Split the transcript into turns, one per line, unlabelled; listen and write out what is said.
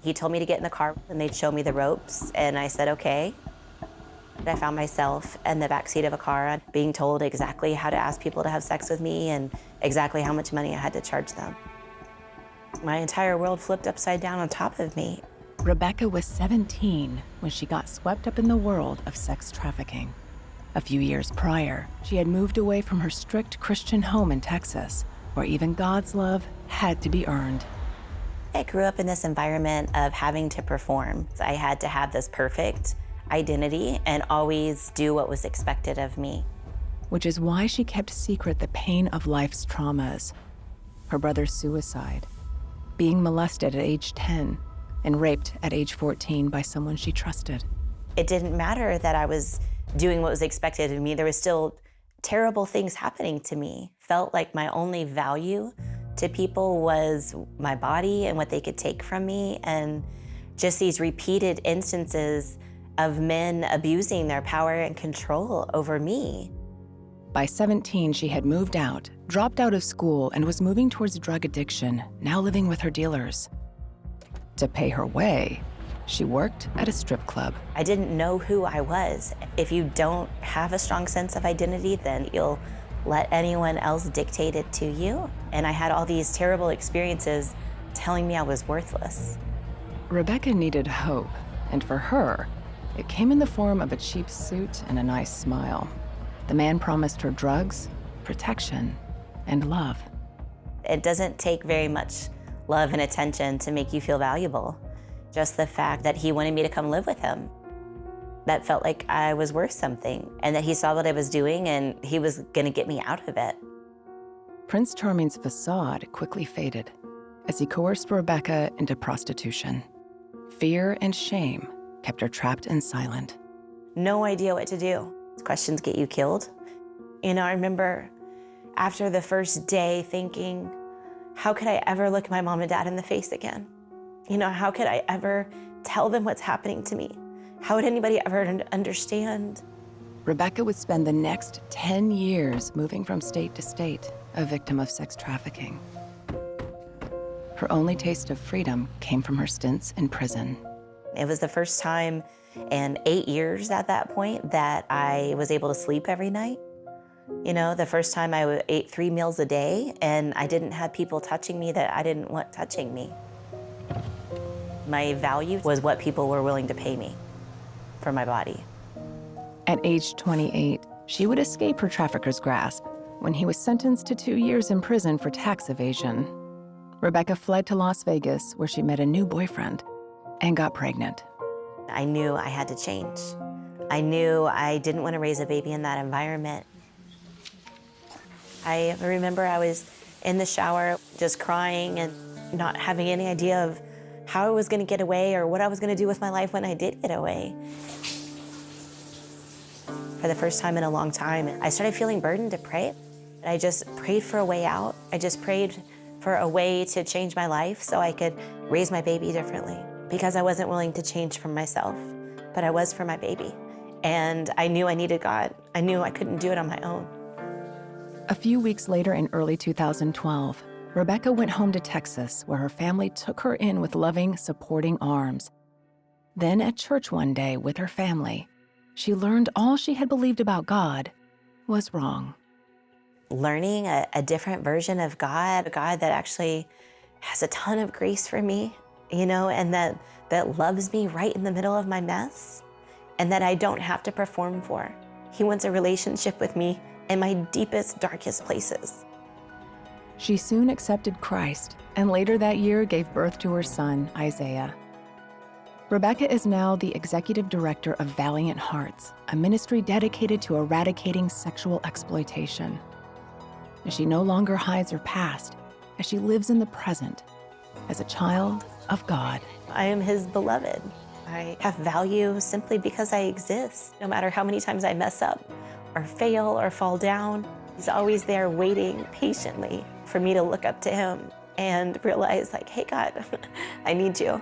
He told me to get in the car and they'd show me the ropes, and I said, okay. I found myself in the backseat of a car being told exactly how to ask people to have sex with me and exactly how much money I had to charge them. My entire world flipped upside down on top of me.
Rebecca was 17 when she got swept up in the world of sex trafficking. A few years prior, she had moved away from her strict Christian home in Texas, where even God's love had to be earned.
I grew up in this environment of having to perform. I had to have this perfect identity and always do what was expected of me.
Which is why she kept secret the pain of life's traumas. Her brother's suicide, being molested at age 10, and raped at age 14 by someone she trusted.
It didn't matter that I was doing what was expected of me. There was still terrible things happening to me. Felt like my only value to people was my body and what they could take from me, and just these repeated instances of men abusing their power and control over me.
By 17, she had moved out, dropped out of school, and was moving towards drug addiction, now living with her dealers. To pay her way, she worked at a strip club.
I didn't know who I was. If you don't have a strong sense of identity, then you'll let anyone else dictate it to you. And I had all these terrible experiences telling me I was worthless.
Rebecca needed hope, and for her, it came in the form of a cheap suit and a nice smile. The man promised her drugs, protection, and love.
It doesn't take very much love and attention to make you feel valuable. Just the fact that he wanted me to come live with him. That felt like I was worth something, and that he saw what I was doing and he was gonna get me out of it.
Prince Charming's facade quickly faded as he coerced Rebecca into prostitution. Fear and shame kept her trapped and silent.
No idea what to do. Questions get you killed. You know, I remember after the first day thinking, how could I ever look my mom and dad in the face again? You know, how could I ever tell them what's happening to me? How would anybody ever understand?
Rebecca would spend the next 10 years moving from state to state, a victim of sex trafficking. Her only taste of freedom came from her stints in prison.
It was the first time in 8 years at that point that I was able to sleep every night. You know, the first time I ate 3 meals a day and I didn't have people touching me that I didn't want touching me. My value was what people were willing to pay me for my body.
At age 28, she would escape her trafficker's grasp when he was sentenced to 2 years in prison for tax evasion. Rebecca fled to Las Vegas, where she met a new boyfriend and got pregnant.
I knew I had to change. I knew I didn't want to raise a baby in that environment. I remember I was in the shower just crying and not having any idea of how I was going to get away or what I was going to do with my life when I did get away. For the first time in a long time, I started feeling burdened to pray. I just prayed for a way out. I just prayed for a way to change my life so I could raise my baby differently, because I wasn't willing to change for myself, but I was for my baby. And I knew I needed God. I knew I couldn't do it on my own.
A few weeks later in early 2012, Rebecca went home to Texas, where her family took her in with loving, supporting arms. Then at church one day with her family, she learned all she had believed about God was wrong.
Learning a different version of God, a God that actually has a ton of grace for me, you know, and that loves me right in the middle of my mess, and that I don't have to perform for. He wants a relationship with me in my deepest, darkest places.
She soon accepted Christ, and later that year gave birth to her son, Isaiah. Rebecca is now the executive director of Valiant Hearts, a ministry dedicated to eradicating sexual exploitation. And she no longer hides her past, as she lives in the present as a child of God.
I am his beloved. I have value simply because I exist. No matter how many times I mess up or fail or fall down, he's always there waiting patiently for me to look up to him and realize, like, hey, God, I need you.